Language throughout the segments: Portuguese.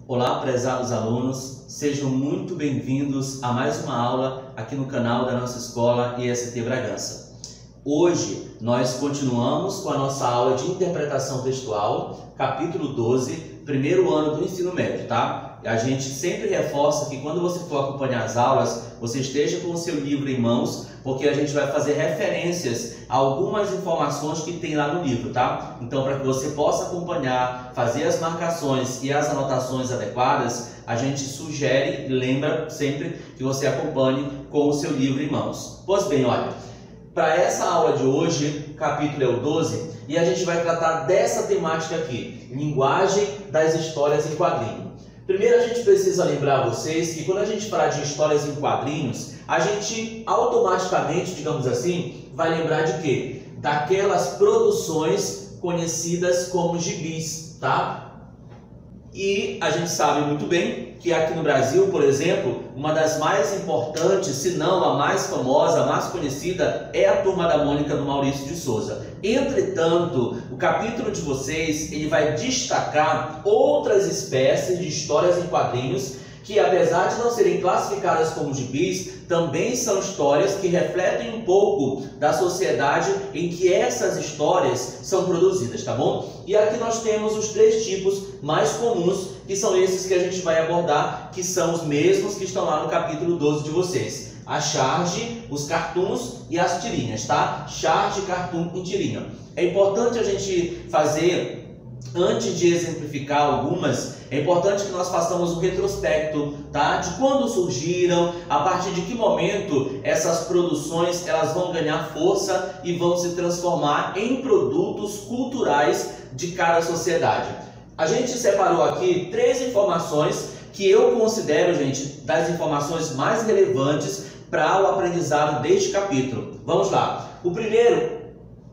Olá, prezados alunos, sejam muito bem-vindos a mais uma aula aqui no canal da nossa escola IST Bragança. Hoje nós continuamos com a nossa aula de interpretação textual, capítulo 12, primeiro ano do ensino médio, tá? A gente sempre reforça que quando você for acompanhar as aulas, você esteja com o seu livro em mãos, porque a gente vai fazer referências a algumas informações que tem lá no livro, tá? Então, para que você possa acompanhar, fazer as marcações e as anotações adequadas, a gente sugere e lembra sempre que você acompanhe com o seu livro em mãos. Pois bem, olha, para essa aula de hoje, o capítulo é o 12, e a gente vai tratar dessa temática aqui, linguagem das histórias em quadrinho. Primeiro a gente precisa lembrar vocês que quando a gente fala de histórias em quadrinhos, a gente automaticamente, digamos assim, vai lembrar de quê? Daquelas produções conhecidas como gibis, tá? E a gente sabe muito bem que aqui no Brasil, por exemplo, uma das mais importantes, se não a mais famosa, a mais conhecida, é a Turma da Mônica do Maurício de Souza. Entretanto, o capítulo de vocês ele vai destacar outras espécies de histórias em quadrinhos que, apesar de não serem classificadas como gibis, também são histórias que refletem um pouco da sociedade em que essas histórias são produzidas, tá bom? E aqui nós temos os três tipos mais comuns, que são esses que a gente vai abordar, que são os mesmos que estão lá no capítulo 12 de vocês. A charge, os cartoons e as tirinhas, tá? Charge, cartoon e tirinha. É importante a gente fazer, antes de exemplificar algumas, é importante que nós façamos um retrospecto, tá? De quando surgiram, a partir de que momento essas produções elas vão ganhar força e vão se transformar em produtos culturais de cada sociedade. A gente separou aqui três informações que eu considero, gente, das informações mais relevantes para o aprendizado deste capítulo. Vamos lá. O primeiro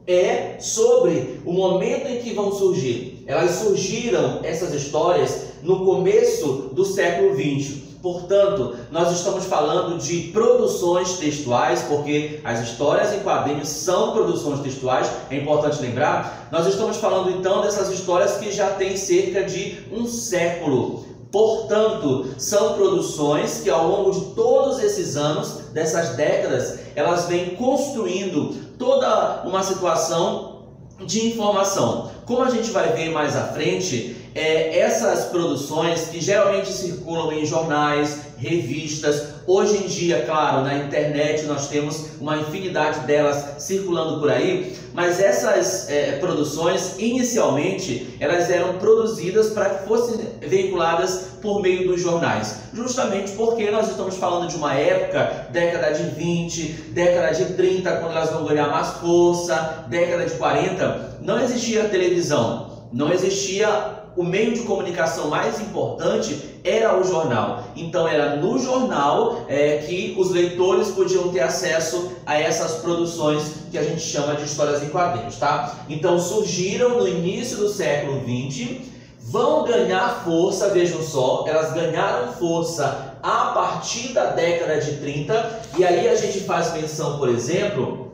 é sobre o momento em que vão surgir. Elas surgiram, essas histórias, no começo do século XX. Portanto, nós estamos falando de produções textuais, porque as histórias em quadrinhos são produções textuais, é importante lembrar. Nós estamos falando então dessas histórias que já têm cerca de um século. Portanto, são produções que ao longo de todos esses anos, dessas décadas, elas vêm construindo toda uma situação de informação. Como a gente vai ver mais à frente, essas produções que geralmente circulam em jornais, revistas, hoje em dia, claro, na internet nós temos uma infinidade delas circulando por aí, mas essas produções, inicialmente, elas eram produzidas para que fossem veiculadas por meio dos jornais, justamente porque nós estamos falando de uma época, década de 20, década de 30, quando elas vão ganhar mais força, década de 40, não existia televisão, não existia. O meio de comunicação mais importante era o jornal. Então era no jornal que os leitores podiam ter acesso a essas produções que a gente chama de histórias em quadrinhos, tá? Então surgiram no início do século XX, vão ganhar força, vejam só, elas ganharam força a partir da década de 30, e aí a gente faz menção, por exemplo,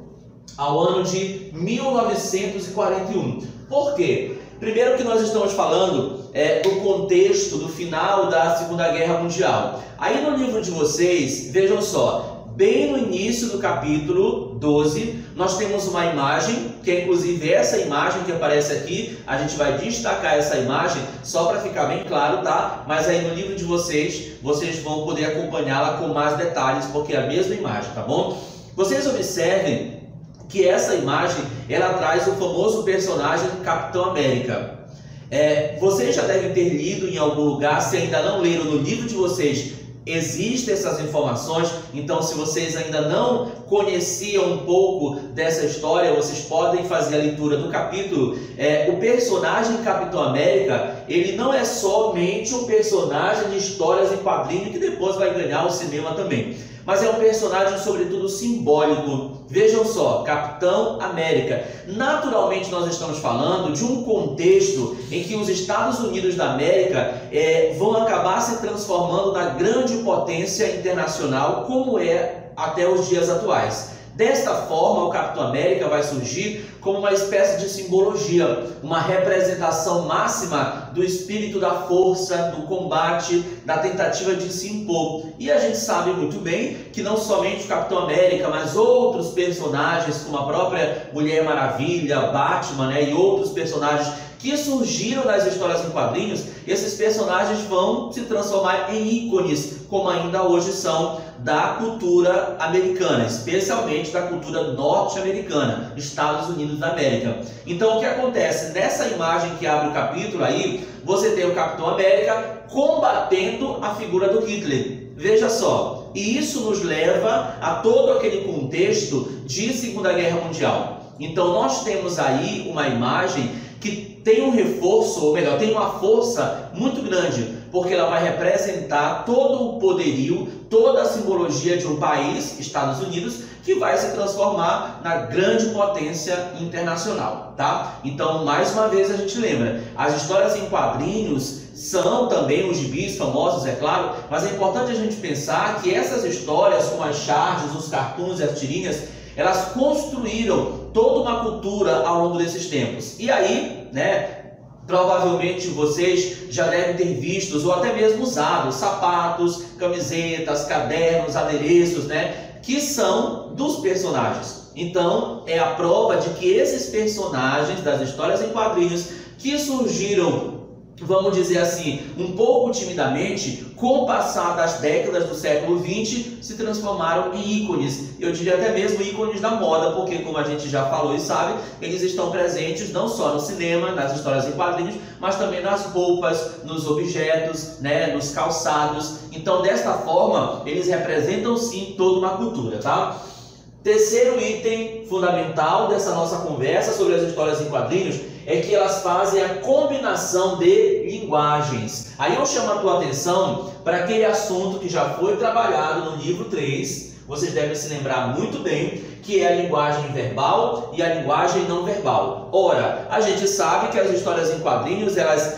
ao ano de 1941. Por quê? Primeiro que nós estamos falando do contexto do final da Segunda Guerra Mundial. Aí no livro de vocês, vejam só, bem no início do capítulo 12, nós temos uma imagem, que é inclusive essa imagem que aparece aqui, a gente vai destacar essa imagem só para ficar bem claro, tá? Mas aí no livro de vocês vão poder acompanhá-la com mais detalhes, porque é a mesma imagem, tá bom? Vocês observem que essa imagem, ela traz o famoso personagem do Capitão América. Vocês já devem ter lido em algum lugar, se ainda não leram no livro de vocês, existem essas informações, então se vocês ainda não conheciam um pouco dessa história, vocês podem fazer a leitura do capítulo. O personagem Capitão América, ele não é somente um personagem de histórias em quadrinho que depois vai ganhar o cinema também, mas é um personagem sobretudo simbólico. Vejam só, Capitão América. Naturalmente nós estamos falando de um contexto em que os Estados Unidos da América vão acabar se transformando na grande potência internacional como é até os dias atuais. Desta forma, o Capitão América vai surgir como uma espécie de simbologia, uma representação máxima do espírito da força, do combate, da tentativa de se impor. E a gente sabe muito bem que não somente o Capitão América, mas outros personagens, como a própria Mulher Maravilha, Batman, né, e outros personagens que surgiram nas histórias em quadrinhos, esses personagens vão se transformar em ícones, como ainda hoje são, da cultura americana, especialmente da cultura norte-americana, Estados Unidos da América. Então o que acontece? Nessa imagem que abre o capítulo aí, você tem o Capitão América combatendo a figura do Hitler. Veja só, e isso nos leva a todo aquele contexto de Segunda Guerra Mundial. Então nós temos aí uma imagem que tem um reforço, ou melhor, tem uma força muito grande, porque ela vai representar todo o poderio, toda a simbologia de um país, Estados Unidos, que vai se transformar na grande potência internacional, tá? Então, mais uma vez a gente lembra, as histórias em quadrinhos são também os gibis famosos, é claro, mas é importante a gente pensar que essas histórias, como as charges, os cartoons e as tirinhas, elas construíram toda uma cultura ao longo desses tempos. E aí, né, provavelmente vocês já devem ter visto ou até mesmo usado sapatos, camisetas, cadernos, adereços, né, que são dos personagens. Então, é a prova de que esses personagens das histórias em quadrinhos que surgiram, vamos dizer assim, um pouco timidamente, com o passar das décadas do século XX, se transformaram em ícones. Eu diria até mesmo ícones da moda, porque, como a gente já falou e sabe, eles estão presentes não só no cinema, nas histórias em quadrinhos, mas também nas roupas, nos objetos, né, nos calçados. Então, desta forma, eles representam sim toda uma cultura, tá? Terceiro item fundamental dessa nossa conversa sobre as histórias em quadrinhos é que elas fazem a combinação de linguagens. Aí eu chamo a tua atenção para aquele assunto que já foi trabalhado no livro 3, vocês devem se lembrar muito bem, que é a linguagem verbal e a linguagem não verbal. Ora, a gente sabe que as histórias em quadrinhos, elas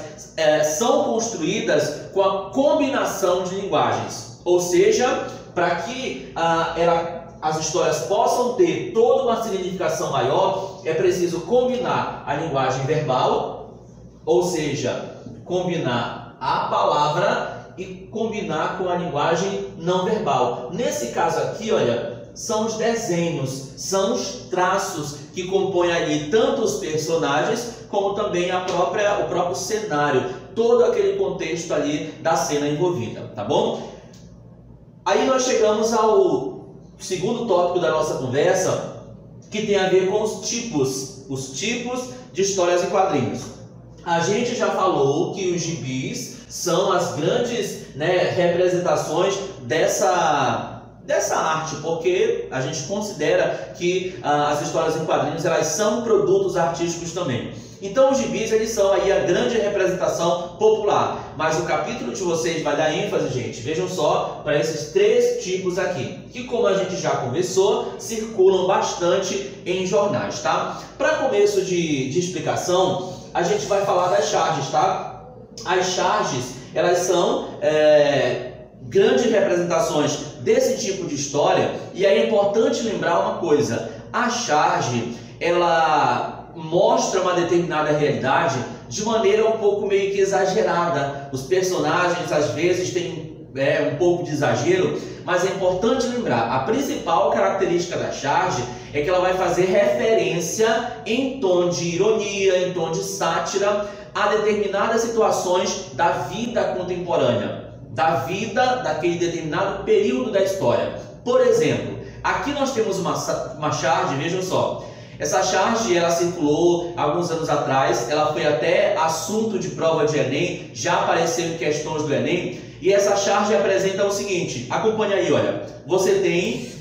são construídas com a combinação de linguagens, ou seja, para que as histórias possam ter toda uma significação maior, é preciso combinar a linguagem verbal, ou seja, combinar a palavra e combinar com a linguagem não verbal. Nesse caso aqui, olha, são os desenhos, são os traços que compõem ali tanto os personagens como também o próprio cenário, todo aquele contexto ali da cena envolvida, tá bom? Aí nós chegamos ao segundo tópico da nossa conversa, que tem a ver com os tipos de histórias em quadrinhos. A gente já falou que os gibis são as grandes, né, representações dessa arte, porque a gente considera que as histórias em quadrinhos, elas são produtos artísticos também. Então os gibis, eles são aí a grande representação popular, mas o capítulo de vocês vai dar ênfase, gente, vejam só, para esses três tipos aqui, que, como a gente já conversou, circulam bastante em jornais, tá? Para começo de explicação, a gente vai falar das charges, tá? As charges, elas são grandes representações desse tipo de história, e é importante lembrar uma coisa: a charge, ela mostra uma determinada realidade de maneira um pouco meio que exagerada. Os personagens às vezes têm um pouco de exagero, mas é importante lembrar, a principal característica da charge é que ela vai fazer referência em tom de ironia, em tom de sátira, a determinadas situações da vida contemporânea, da vida daquele determinado período da história. Por exemplo, aqui nós temos uma charge, vejam só. Essa charge, ela circulou alguns anos atrás, ela foi até assunto de prova de Enem, já apareceu em questões do Enem, e essa charge apresenta o seguinte, acompanha aí, olha, você tem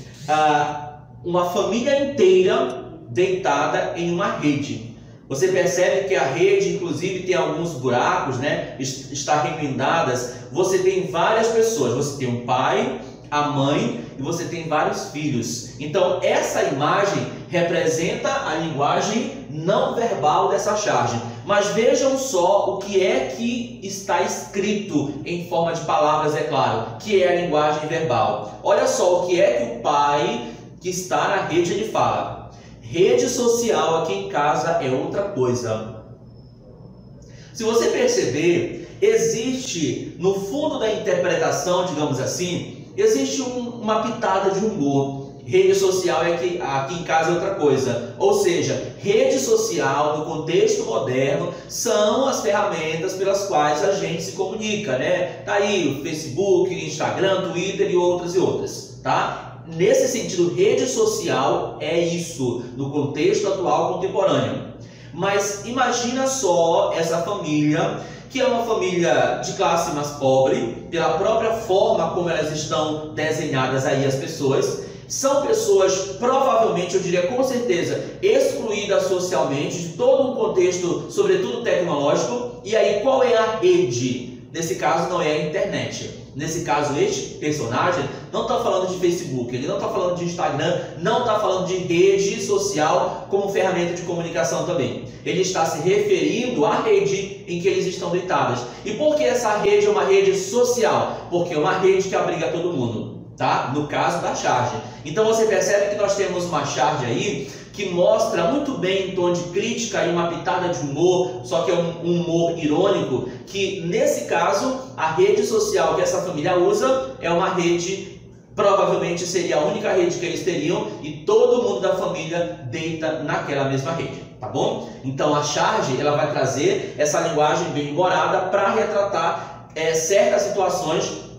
uma família inteira deitada em uma rede. Você percebe que a rede, inclusive, tem alguns buracos, né? Está remendadas. Você tem várias pessoas, você tem um pai, a mãe, e você tem vários filhos. Então essa imagem representa a linguagem não verbal dessa charge. Mas vejam só o que é que está escrito em forma de palavras, é claro, que é a linguagem verbal. Olha só o que é que o pai que está na rede, ele fala: rede social aqui em casa é outra coisa. Se você perceber, existe no fundo da interpretação, digamos assim, existe uma pitada de humor. Rede social é aqui em casa é outra coisa. Ou seja, rede social no contexto moderno são as ferramentas pelas quais a gente se comunica, né? Tá aí o Facebook, Instagram, Twitter e outras, tá? Nesse sentido, rede social é isso no contexto atual contemporâneo. Mas imagina só essa família, que é uma família de classe mais pobre, pela própria forma como elas estão desenhadas aí as pessoas. São pessoas, provavelmente, eu diria com certeza, excluídas socialmente de todo um contexto, sobretudo tecnológico. E aí, qual é a rede? Nesse caso, não é a internet. Nesse caso, este personagem não está falando de Facebook, ele não está falando de Instagram, não está falando de rede social como ferramenta de comunicação também. Ele está se referindo à rede em que eles estão deitados. E por que essa rede é uma rede social? Porque é uma rede que abriga todo mundo. Tá? No caso da charge. Então você percebe que nós temos uma charge aí que mostra muito bem em tom de crítica e uma pitada de humor, só que é um humor irônico, que nesse caso a rede social que essa família usa é uma rede, provavelmente seria a única rede que eles teriam, e todo mundo da família deita naquela mesma rede, tá bom? Então a charge ela vai trazer essa linguagem bem humorada para retratar certas situações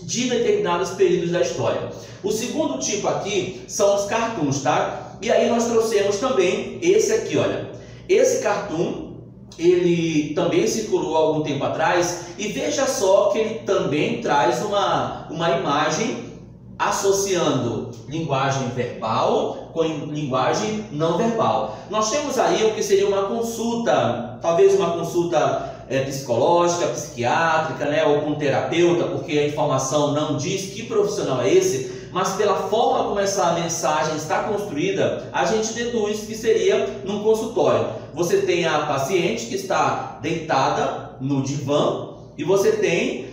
de determinados períodos da história. O segundo tipo aqui são os cartoons, tá? E aí nós trouxemos também esse aqui, olha. Esse cartoon, ele também circulou há algum tempo atrás, e veja só que ele também traz uma imagem associando linguagem verbal com linguagem não verbal. Nós temos aí o que seria uma consulta, talvez uma consulta psicológica, psiquiátrica, né, ou com um terapeuta, porque a informação não diz que profissional é esse, mas pela forma como essa mensagem está construída, a gente deduz que seria num consultório. Você tem a paciente que está deitada no divã, e você tem,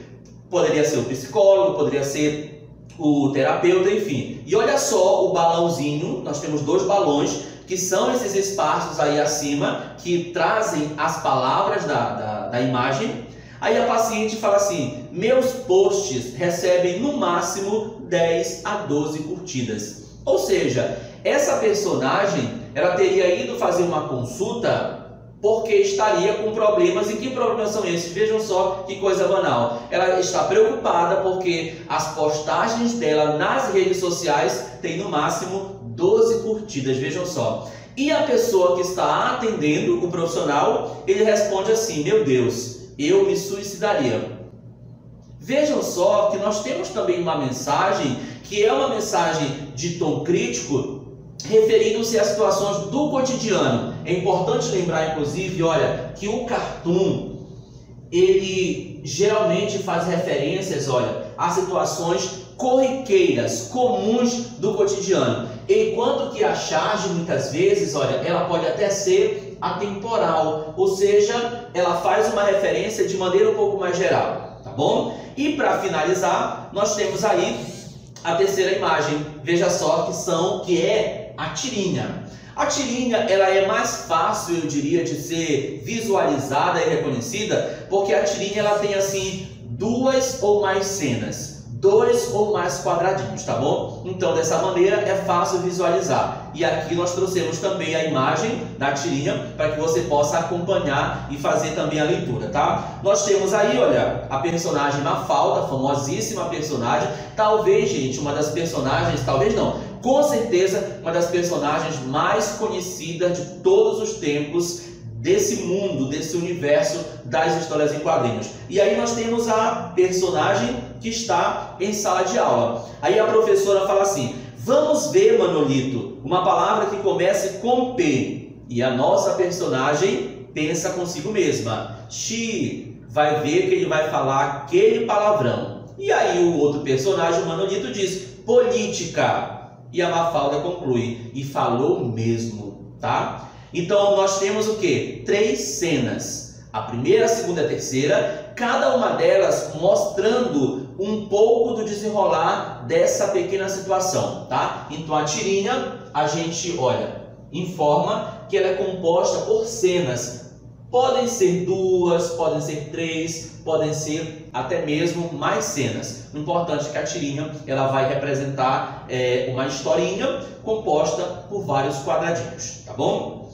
poderia ser o psicólogo, poderia ser o terapeuta, enfim. E olha só o balãozinho, nós temos dois balões, que são esses espaços aí acima, que trazem as palavras da imagem. Aí a paciente fala assim: meus posts recebem no máximo 10 a 12 curtidas. Ou seja, essa personagem, ela teria ido fazer uma consulta porque estaria com problemas. E que problemas são esses? Vejam só que coisa banal. Ela está preocupada porque as postagens dela nas redes sociais têm no máximo 12 curtidas, vejam só. E a pessoa que está atendendo, o profissional, ele responde assim: meu Deus, eu me suicidaria. Vejam só que nós temos também uma mensagem que é uma mensagem de tom crítico, referindo-se a situações do cotidiano. É importante lembrar, inclusive, olha, que o cartoon, ele geralmente faz referências, olha, a situações corriqueiras, comuns do cotidiano. Enquanto que a charge, muitas vezes, olha, ela pode até ser atemporal, ou seja, ela faz uma referência de maneira um pouco mais geral, tá bom? E para finalizar, nós temos aí a terceira imagem. Veja só que é a tirinha. A tirinha, ela é mais fácil, eu diria, de ser visualizada e reconhecida, porque a tirinha ela tem assim duas ou mais cenas, dois ou mais quadradinhos, tá bom? Então, dessa maneira é fácil visualizar. E aqui nós trouxemos também a imagem da tirinha para que você possa acompanhar e fazer também a leitura, tá? Nós temos aí, olha, a personagem Mafalda, famosíssima personagem, talvez, gente, uma das personagens, talvez não, com certeza, uma das personagens mais conhecidas de todos os tempos desse mundo, desse universo das histórias em quadrinhos. E aí nós temos a personagem que está em sala de aula. Aí a professora fala assim: vamos ver, Manolito, uma palavra que comece com P. E a nossa personagem pensa consigo mesma: Xi, vai ver que ele vai falar aquele palavrão. E aí o outro personagem, o Manolito, diz: política. E a Mafalda conclui: e falou mesmo, tá? Então nós temos o que? 3 cenas. A primeira, a segunda e a terceira, cada uma delas mostrando um pouco do desenrolar dessa pequena situação, tá? Então a tirinha, a gente, olha, informa que ela é composta por cenas. Podem ser 2, podem ser 3, podem ser até mesmo mais cenas. O importante é que a tirinha ela vai representar uma historinha composta por vários quadradinhos, tá bom?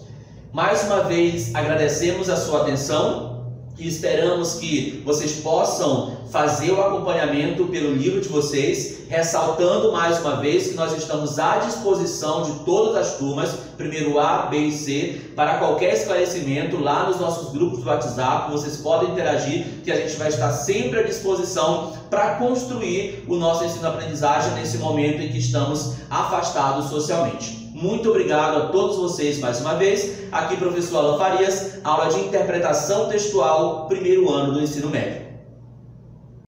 Mais uma vez agradecemos a sua atenção e esperamos que vocês possam fazer o acompanhamento pelo livro de vocês, ressaltando mais uma vez que nós estamos à disposição de todas as turmas, primeiro A, B e C, para qualquer esclarecimento lá nos nossos grupos do WhatsApp. Vocês podem interagir, que a gente vai estar sempre à disposição para construir o nosso ensino-aprendizagem nesse momento em que estamos afastados socialmente. Muito obrigado a todos vocês mais uma vez. Aqui, professor Alan Farias, aula de interpretação textual, primeiro ano do ensino médio.